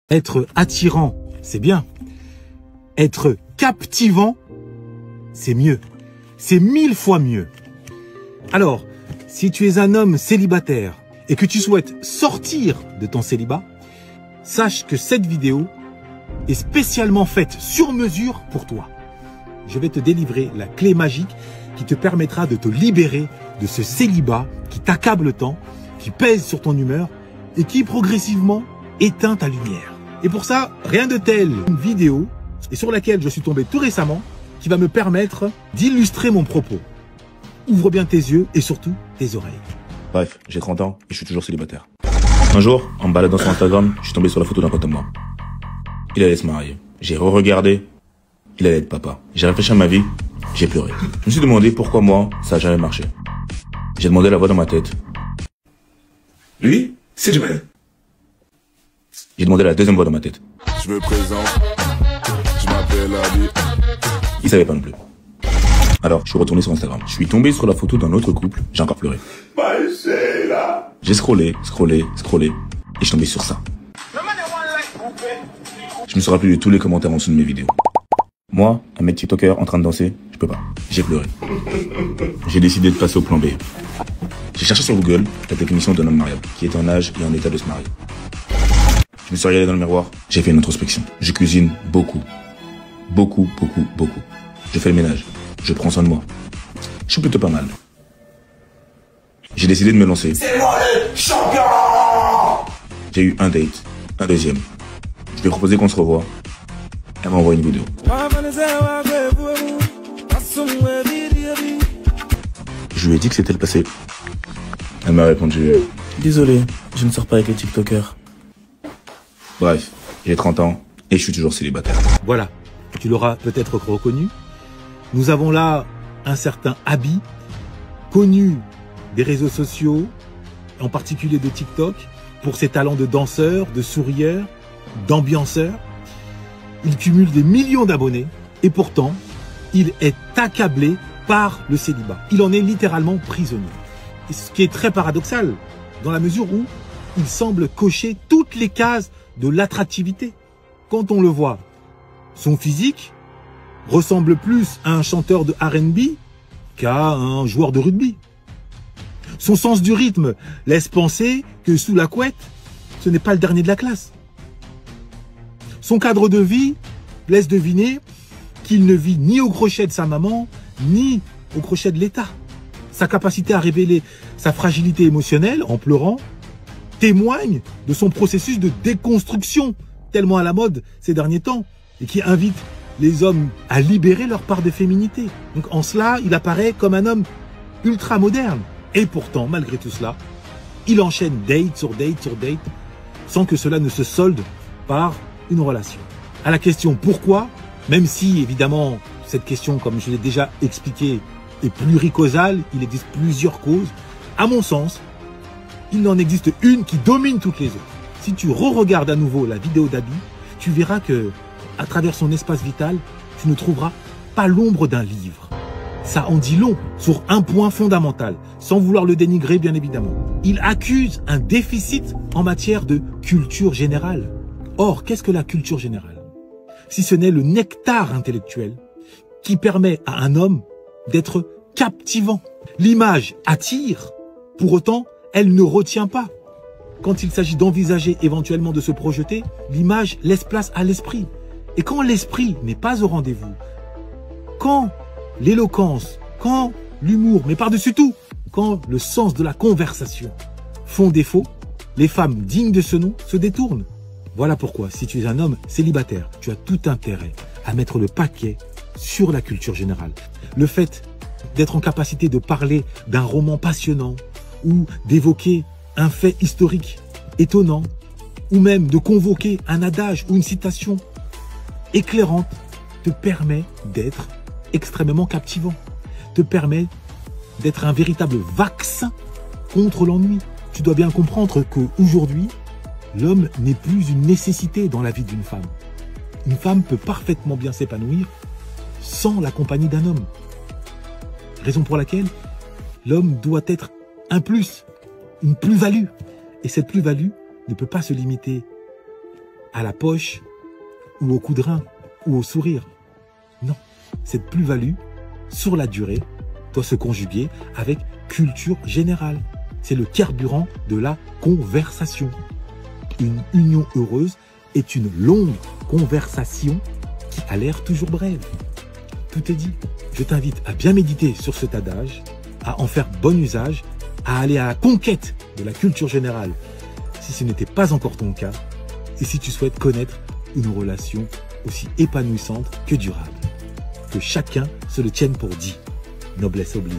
Être attirant, c'est bien. Être captivant, c'est mieux. C'est 1000 fois mieux. Alors, si tu es un homme célibataire et que tu souhaites sortir de ton célibat, sache que cette vidéo est spécialement faite sur mesure pour toi. Je vais te délivrer la clé magique qui te permettra de te libérer de ce célibat qui t'accable tant, qui pèse sur ton humeur et qui progressivement éteint ta lumière. Et pour ça, rien de tel une vidéo, et sur laquelle je suis tombé tout récemment, qui va me permettre d'illustrer mon propos. Ouvre bien tes yeux et surtout tes oreilles. Bref, j'ai 30 ans et je suis toujours célibataire. Un jour, en me baladant sur Instagram, je suis tombé sur la photo d'un pote à moi. Il allait se marier. J'ai re-regardé, il allait être papa. J'ai réfléchi à ma vie, j'ai pleuré. Je me suis demandé pourquoi moi, ça n'a jamais marché. J'ai demandé à la voix dans ma tête. Lui, c'est Jamel. J'ai demandé à la deuxième voix dans ma tête. Je me présente, je m'appelle Abi. Il savait pas non plus. Alors, je suis retourné sur Instagram. Je suis tombé sur la photo d'un autre couple, j'ai encore pleuré. J'ai scrollé, et je suis tombé sur ça. Je me suis rappelé de tous les commentaires en dessous de mes vidéos. Moi, un mec TikToker en train de danser, je peux pas. J'ai pleuré. J'ai décidé de passer au plan B. J'ai cherché sur Google la définition d'un homme mariable, qui est en âge et en état de se marier. Je me suis regardé dans le miroir, j'ai fait une introspection. Je cuisine beaucoup. Beaucoup. Je fais le ménage. Je prends soin de moi. Je suis plutôt pas mal. J'ai décidé de me lancer. C'est moi le champion! J'ai eu un date, un deuxième. Je lui ai proposé qu'on se revoie. Elle m'a envoyé une vidéo. Je lui ai dit que c'était le passé. Elle m'a répondu. Désolé, je ne sors pas avec les TikTokers. Bref, j'ai 30 ans et je suis toujours célibataire. Voilà, tu l'auras peut-être reconnu. Nous avons là un certain Abi, connu des réseaux sociaux, en particulier de TikTok, pour ses talents de danseur, de sourieur, d'ambianceur. Il cumule des millions d'abonnés et pourtant, il est accablé par le célibat. Il en est littéralement prisonnier. Et ce qui est très paradoxal, dans la mesure où il semble cocher toutes les cases de l'attractivité. Quand on le voit, son physique ressemble plus à un chanteur de R&B qu'à un joueur de rugby. Son sens du rythme laisse penser que sous la couette, ce n'est pas le dernier de la classe. Son cadre de vie laisse deviner qu'il ne vit ni au crochet de sa maman, ni au crochet de l'État. Sa capacité à révéler sa fragilité émotionnelle en pleurant témoigne de son processus de déconstruction, tellement à la mode ces derniers temps, et qui invite les hommes à libérer leur part de féminité. Donc en cela, il apparaît comme un homme ultra moderne. Et pourtant, malgré tout cela, il enchaîne date sur date sur date, sans que cela ne se solde par une relation. À la question pourquoi, même si évidemment cette question, comme je l'ai déjà expliqué, est pluricausale, il existe plusieurs causes, à mon sens, il n'en existe une qui domine toutes les autres. Si tu re-regardes à nouveau la vidéo d'Abi, tu verras que, à travers son espace vital, tu ne trouveras pas l'ombre d'un livre. Ça en dit long sur un point fondamental, sans vouloir le dénigrer bien évidemment. Il accuse un déficit en matière de culture générale. Or, qu'est-ce que la culture générale? Si ce n'est le nectar intellectuel qui permet à un homme d'être captivant. L'image attire, pour autant, elle ne retient pas. Quand il s'agit d'envisager éventuellement de se projeter, l'image laisse place à l'esprit. Et quand l'esprit n'est pas au rendez-vous, quand l'éloquence, quand l'humour, mais par-dessus tout, quand le sens de la conversation font défaut, les femmes dignes de ce nom se détournent. Voilà pourquoi, si tu es un homme célibataire, tu as tout intérêt à mettre le paquet sur la culture générale. Le fait d'être en capacité de parler d'un roman passionnant ou d'évoquer un fait historique étonnant ou même de convoquer un adage ou une citation éclairante te permet d'être extrêmement captivant, te permet d'être un véritable vaccin contre l'ennui. Tu dois bien comprendre qu'aujourd'hui, l'homme n'est plus une nécessité dans la vie d'une femme. Une femme peut parfaitement bien s'épanouir sans la compagnie d'un homme. Raison pour laquelle l'homme doit être un plus, une plus-value. Et cette plus-value ne peut pas se limiter à la poche ou au coup de rein ou au sourire. Non, cette plus-value, sur la durée, doit se conjuguer avec culture générale. C'est le carburant de la conversation. Une union heureuse est une longue conversation qui a l'air toujours brève. Tout est dit. Je t'invite à bien méditer sur cet adage, à en faire bon usage, à aller à la conquête de la culture générale si ce n'était pas encore ton cas et si tu souhaites connaître une relation aussi épanouissante que durable. Que chacun se le tienne pour dit. Noblesse oblige.